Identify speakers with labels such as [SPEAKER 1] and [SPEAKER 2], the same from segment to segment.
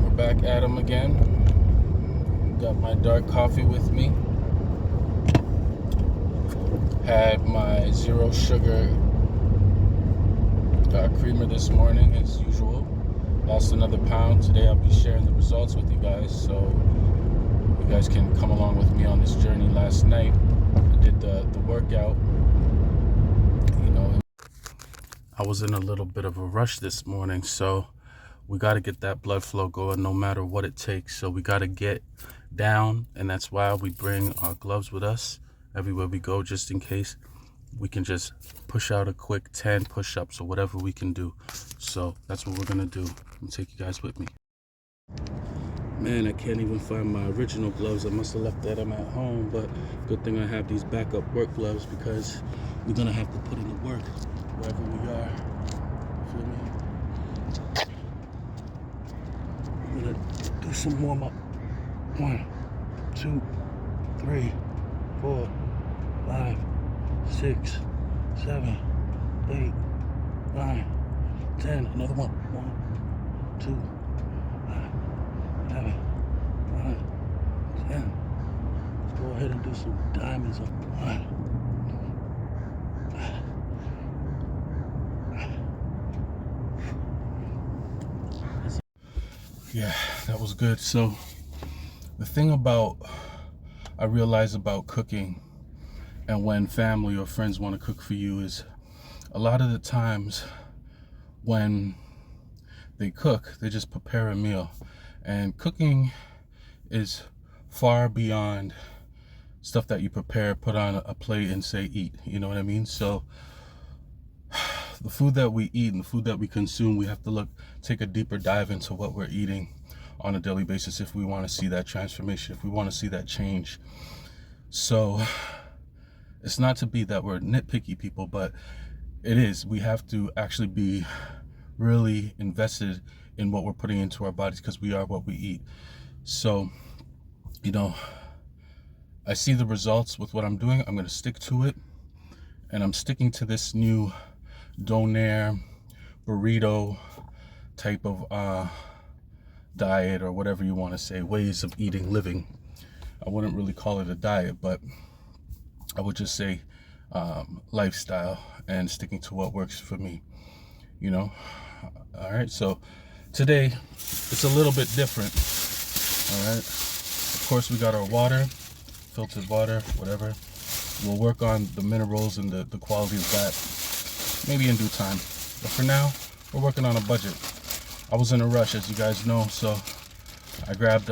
[SPEAKER 1] we're back at 'em again. Got my dark coffee with me. Had my zero sugar creamer this morning as usual. Lost another pound. Today I'll be sharing the results with you guys, so you guys can come along with me on this journey. Last night I did the workout. I was in a little bit of a rush this morning, so we got to get that blood flow going no matter what it takes. So we got to get down, and that's why we bring our gloves with us everywhere we go, just in case we can just push out a quick 10 push-ups or whatever we can do. So that's what we're gonna do. I'm take you guys with me. Man, I can't even find my original gloves. I must have left them at home, but good thing I have these backup work gloves because we're gonna have to put in the work wherever we are. Feel me? We're gonna do some warm-up. 1, 2, 3, 4, 5, 6, 7, 8, 9, 10. Another one. 1, 2, 5, 7, 9, 10. Let's go ahead and do some diamonds on 1. Yeah, that was good. So the thing I realize about cooking and when family or friends want to cook for you is a lot of the times when they cook, they just prepare a meal. And cooking is far beyond stuff that you prepare, put on a plate and say eat. You know what I mean? So the food that we eat and the food that we consume, we have to take a deeper dive into what we're eating on a daily basis if we want to see that transformation, if we want to see that change. So it's not to be that we're nitpicky people, but it is. We have to actually be really invested in what we're putting into our bodies because we are what we eat. So, I see the results with what I'm doing. I'm going to stick to it. And I'm sticking to this new donair burrito type of diet, or whatever you want to say, ways of eating, living. I wouldn't really call it a diet, but I would just say lifestyle, and sticking to what works for me, All right, so today it's a little bit different. All right, of course we got our water, filtered water, whatever. We'll work on the minerals and the quality of that maybe in due time, but for now we're working on a budget. I was in a rush, as you guys know, so I grabbed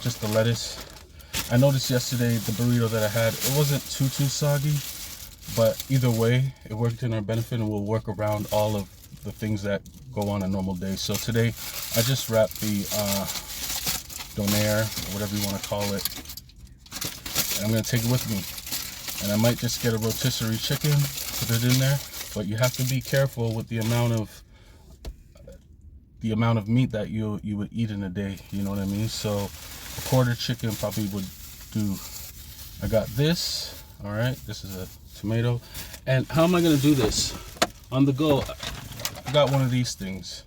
[SPEAKER 1] just the lettuce. I noticed yesterday the burrito that I had, it wasn't too soggy, but either way it worked in our benefit, and we'll work around all of the things that go on a normal day. So today I just wrapped the donair, or whatever you want to call it, and I'm going to take it with me. And I might just get a rotisserie chicken, put it in there, but you have to be careful with the amount of meat that you would eat in a day, you know what I mean? So a quarter chicken probably would do. I got this, all right, this is a tomato. And how am I gonna do this? On the go, I got one of these things,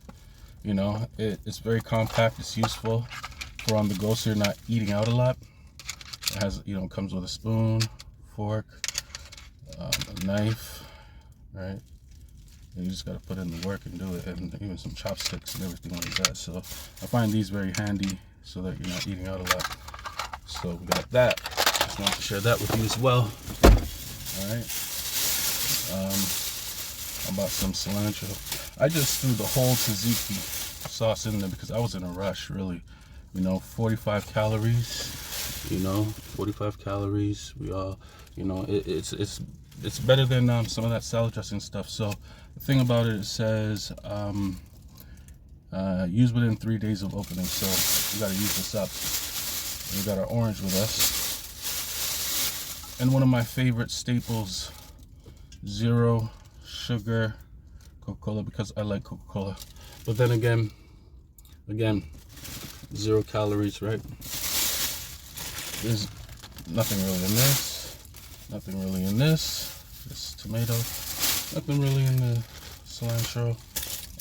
[SPEAKER 1] it's very compact, it's useful for on the go, so you're not eating out a lot. It has, comes with a spoon, fork, a knife, right? And you just got to put in the work and do it, and even some chopsticks and everything like that. So I find these very handy so that you're not eating out a lot. So we got that. Just wanted to share that with you as well. All right. How about some cilantro? I just threw the whole tzatziki sauce in there because I was in a rush, really. 45 calories. 45 calories. We all, it's better than some of that salad dressing stuff. So the thing about it says use within 3 days of opening. So we got to use this up. We got our orange with us, and one of my favorite staples, zero sugar Coca-Cola, because I like Coca-Cola. But then again, 0 calories, right? There's nothing really in this. Nothing really in this. This tomato. Nothing really in the cilantro.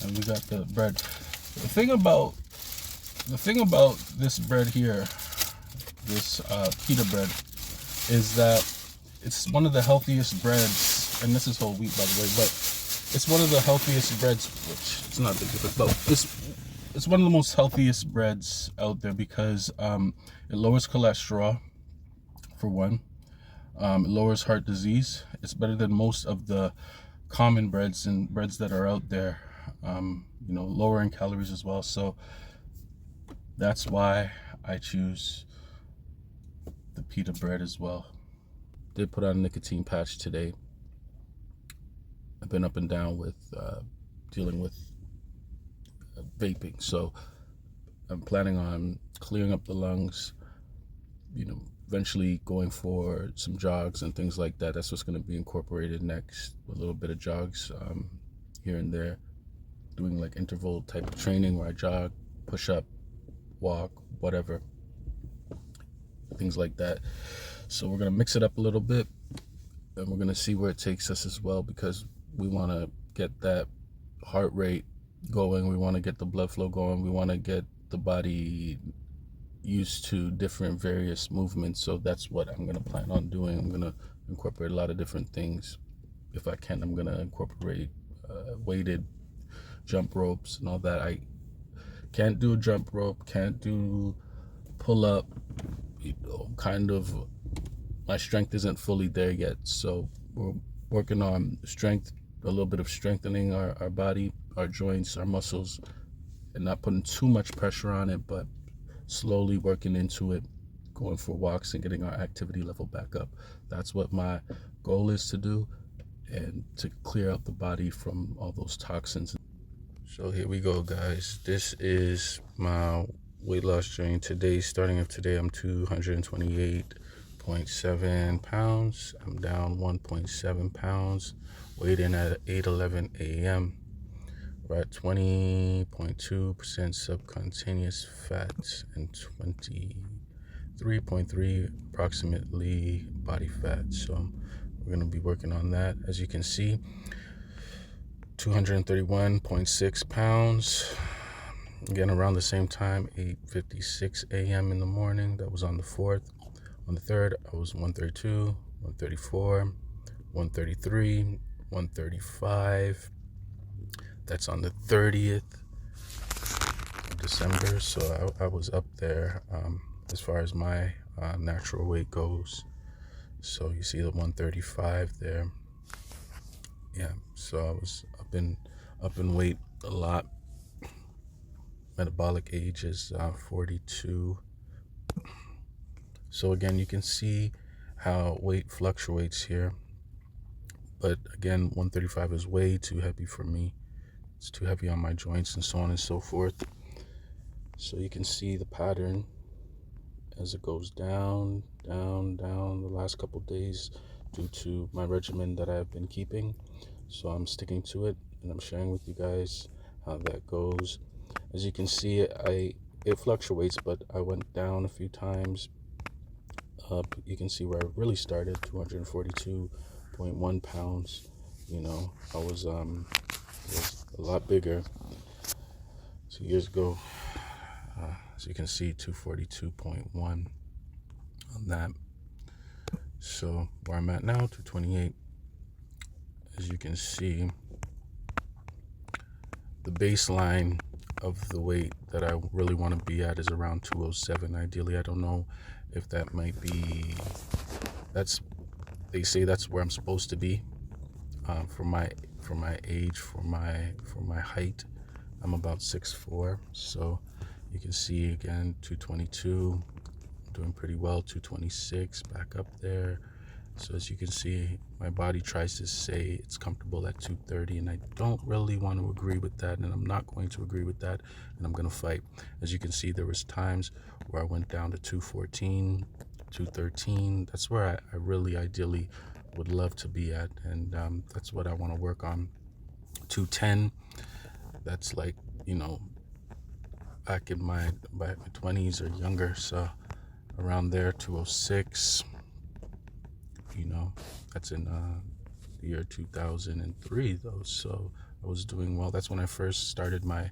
[SPEAKER 1] And we got the bread. The thing about The thing about this bread here, this pita bread, is that it's one of the healthiest breads, and this is whole wheat, by the way, but it's one of the healthiest breads, which it's not big difference, but it's one of the most healthiest breads out there because it lowers cholesterol, for one. It lowers heart disease. It's better than most of the common breads and breads that are out there, lower in calories as well. So that's why I choose the pita bread as well. Did put on a nicotine patch today. I've been up and down with dealing with vaping, so I'm planning on clearing up the lungs, eventually going for some jogs and things like that. That's what's going to be incorporated next, a little bit of jogs here and there, doing like interval type of training where I jog, push up, walk, whatever, things like that. So we're going to mix it up a little bit, and we're going to see where it takes us as well, because we want to get that heart rate going, we want to get the blood flow going, we want to get the body used to different various movements. So that's what I'm going to plan on doing. I'm going to incorporate a lot of different things. If I can, I'm going to incorporate weighted jump ropes and all that. I can't do a jump rope, can't do pull up, kind of my strength isn't fully there yet. So we're working on strength, a little bit of strengthening our body, our joints, our muscles, and not putting too much pressure on it, but slowly working into it, going for walks and getting our activity level back up. That's what my goal is to do, and to clear out the body from all those toxins. So here we go, guys. This is my weight loss journey today. Starting of today, I'm 228.7 pounds. I'm down 1.7 pounds. Weighed in at 8:11 a.m. We're at 20.2% subcutaneous fat and 23.3 approximately body fat. So we're going to be working on that. As you can see, 231.6 pounds. Again, around the same time, 8:56 a.m. in the morning. That was on the 4th. On the 3rd, I was 132, 134, 133, 135. That's on the 30th of December. So I was up there as far as my natural weight goes. So you see the 135 there. Yeah, so I was up in weight a lot. Metabolic age is 42. So again, you can see how weight fluctuates here. But again, 135 is way too heavy for me. It's too heavy on my joints and so on and so forth. So you can see the pattern as it goes down, down, down the last couple days due to my regimen that I've been keeping. So I'm sticking to it, and I'm sharing with you guys how that goes. As you can see, it fluctuates, but I went down a few times. Up, you can see where I really started, 242.1 pounds. I was a lot bigger 2 years ago. As you can see, 242.1 on that. So where I'm at now, 228. As you can see, the baseline of the weight that I really want to be at is around 207. Ideally, I don't know if that might be, they say that's where I'm supposed to be for my age, for my height. I'm about 6'4", so you can see again 222, doing pretty well. 226, back up there. So as you can see, my body tries to say it's comfortable at 230, and I don't really want to agree with that, and I'm not going to agree with that, and I'm going to fight. As you can see, there was times where I went down to 214, 213. That's where I really ideally would love to be at, and that's what I want to work on. 210, that's like, back in my 20s or younger, so around there. 206, that's in the year 2003 though, so I was doing well. That's when I first started my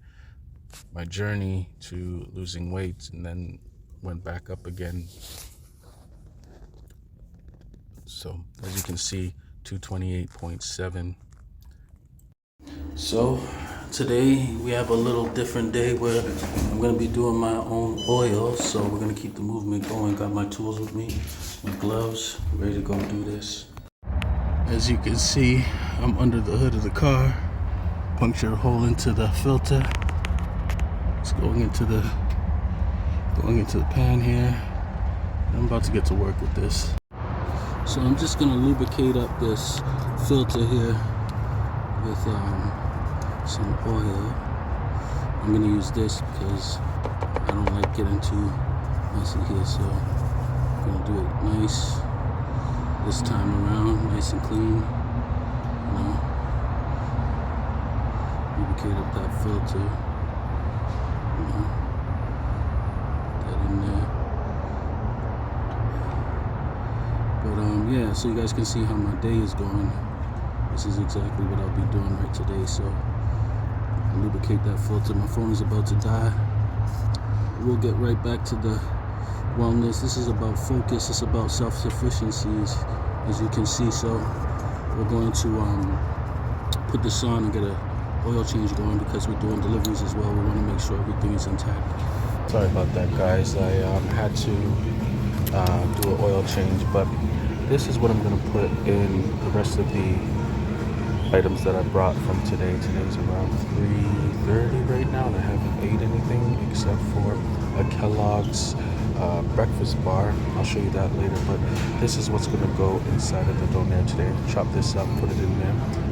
[SPEAKER 1] my journey to losing weight, and then went back up again. So as you can see, 228.7. So today we have a little different day where I'm gonna be doing my own oil. So we're gonna keep the movement going. Got my tools with me, my gloves, ready to go do this. As you can see, I'm under the hood of the car. Punctured a hole into the filter. It's going into the pan here. I'm about to get to work with this. So I'm just gonna lubricate up this filter here with some oil. I'm gonna use this because I don't like getting too messy here, so I'm gonna do it nice this time around, nice and clean. You know, lubricate up that filter. You know, put that in there. But yeah, so you guys can see how my day is going. This is exactly what I'll be doing right today. So lubricate that filter. My phone is about to die. We'll get right back to the wellness. This is about focus. It's about self-sufficiencies, as you can see. So we're going to put this on and get a oil change going because we're doing deliveries as well. We want to make sure everything is intact. Sorry about that, guys. I had to do an oil change, but this is what I'm going to put in the rest of the items that I brought from today. Today's around 3:30 right now, and I haven't ate anything except for a Kellogg's breakfast bar. I'll show you that later, but this is what's going to go inside of the donair today. Chop this up, put it in there.